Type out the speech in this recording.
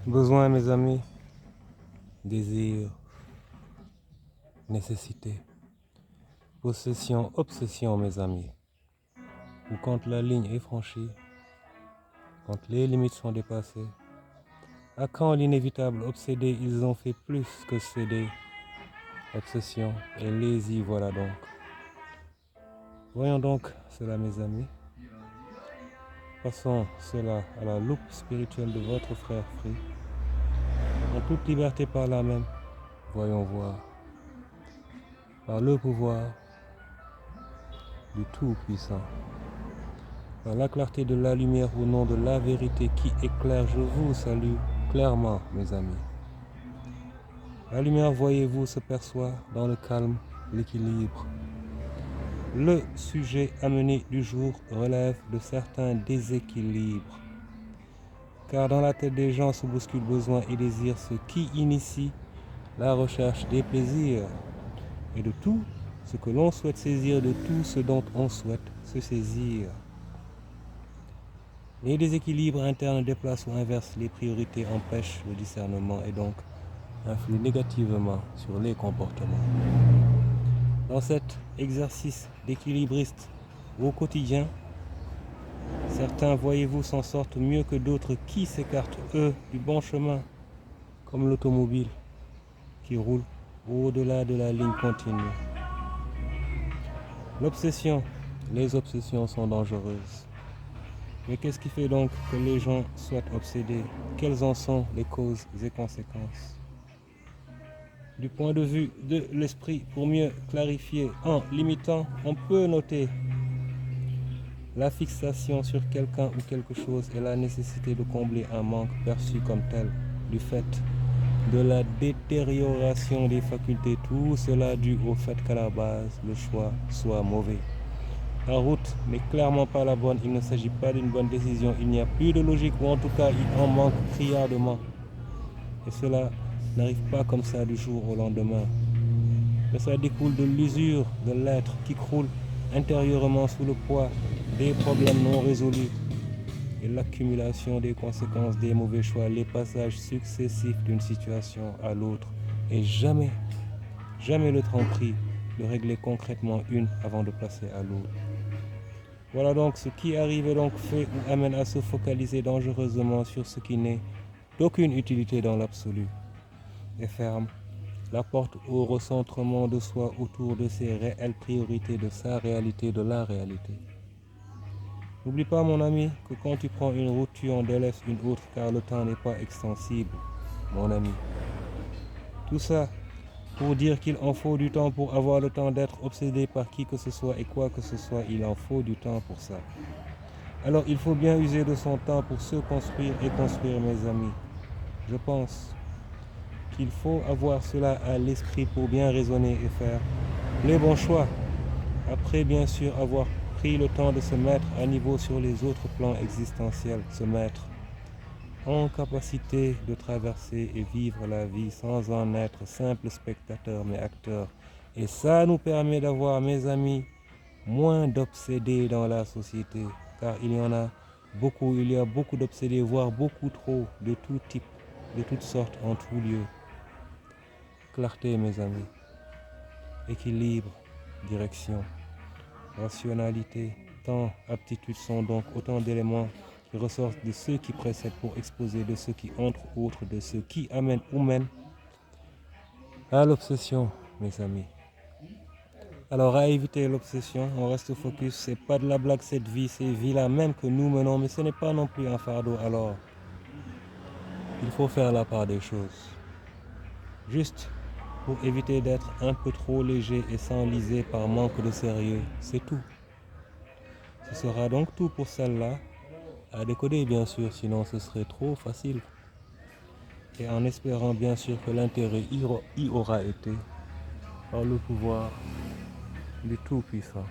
Besoin, mes amis, désir, nécessité, possession, obsession, mes amis. Ou quand la ligne est franchie, quand les limites sont dépassées, à quand l'inévitable obsédé, ils ont fait plus que céder. Obsession et y voilà donc. Voyons donc cela, mes amis. Passons cela à la loupe spirituelle de votre frère Free. En toute liberté par là même, voyons voir, par le pouvoir du Tout-Puissant, par la clarté de la lumière au nom de la vérité qui éclaire, je vous salue clairement, mes amis. La lumière, voyez-vous, se perçoit dans le calme, l'équilibre. Le sujet amené du jour relève de certains déséquilibres. Car dans la tête des gens se bousculent besoins et désirs, ce qui initie la recherche des plaisirs et de tout ce que l'on souhaite saisir, de tout ce dont on souhaite se saisir. Les déséquilibres internes déplacent ou inversent les priorités, empêchent le discernement et donc influent négativement sur les comportements. Dans cet exercice d'équilibriste au quotidien, certains, voyez-vous, s'en sortent mieux que d'autres qui s'écartent, eux, du bon chemin, comme l'automobile qui roule au-delà de la ligne continue. L'obsession, les obsessions sont dangereuses. Mais qu'est-ce qui fait donc que les gens soient obsédés? Quelles en sont les causes et conséquences? Du point de vue de l'esprit, pour mieux clarifier, en limitant, on peut noter la fixation sur quelqu'un ou quelque chose et la nécessité de combler un manque perçu comme tel du fait de la détérioration des facultés, tout cela dû au fait qu'à la base, le choix soit mauvais. La route n'est clairement pas la bonne, il ne s'agit pas d'une bonne décision, il n'y a plus de logique, ou en tout cas il en manque criardement. Et cela n'arrive pas comme ça du jour au lendemain. Mais ça découle de l'usure de l'être qui croule intérieurement sous le poids des problèmes non résolus et l'accumulation des conséquences des mauvais choix, les passages successifs d'une situation à l'autre et jamais le temps pris de régler concrètement une avant de passer à l'autre. Voilà donc ce qui arrive et donc fait ou amène à se focaliser dangereusement sur ce qui n'est d'aucune utilité dans l'absolu et ferme la porte au recentrement de soi autour de ses réelles priorités, de sa réalité, de la réalité. N'oublie pas, mon ami, que quand tu prends une route, tu en délaisses une autre, car le temps n'est pas extensible, mon ami. Tout ça pour dire qu'il en faut du temps pour avoir le temps d'être obsédé par qui que ce soit et quoi que ce soit, il en faut du temps pour ça. Alors il faut bien user de son temps pour se construire et construire, mes amis. Je pense qu'il faut avoir cela à l'esprit pour bien raisonner et faire les bons choix. Après, bien sûr, avoir pris le temps de se mettre à niveau sur les autres plans existentiels, se mettre en capacité de traverser et vivre la vie sans en être simple spectateur mais acteur. Et ça nous permet d'avoir, mes amis, moins d'obsédés dans la société, car il y en a beaucoup, il y a beaucoup d'obsédés, voire beaucoup trop, de tout type, de toutes sortes, en tout lieu. Clarté, mes amis, équilibre, direction, rationalité, temps, aptitude sont donc autant d'éléments qui ressortent de ceux qui précèdent pour exposer de ceux qui, entre autres, de ceux qui amènent ou mènent à l'obsession, mes amis. Alors à éviter l'obsession, on reste focus, c'est pas de la blague cette vie, c'est vie-là même que nous menons, mais ce n'est pas non plus un fardeau, alors il faut faire la part des choses. Juste pour éviter d'être un peu trop léger et s'enliser par manque de sérieux, c'est tout. Ce sera donc tout pour celle-là, à décoder bien sûr, sinon ce serait trop facile. Et en espérant bien sûr que l'intérêt y aura été par le pouvoir du Tout-Puissant.